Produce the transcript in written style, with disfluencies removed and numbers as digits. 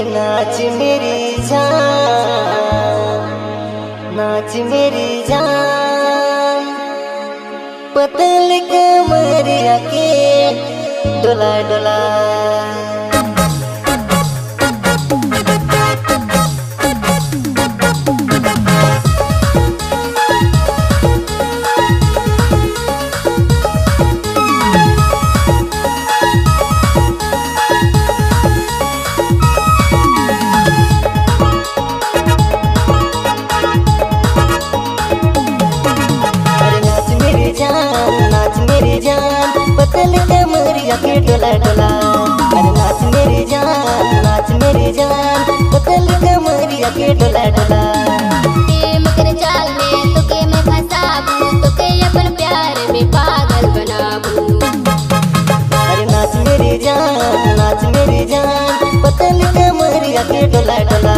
नाच मेरी जान, नाच मेरी जान, पतल कमर के डोला डोला। पतल कमरिया के डोला डोला। अरे नाच मेरी जान, नाच मेरी जान, पतल कमरिया के डोला डोला। मकर चाल में तुके मैं फंसाबू, तुके अपन प्यार में पागल बनाबू। अरे नाच मेरी जान, नाच मेरी जान, पतल कमरिया के डोला डोला।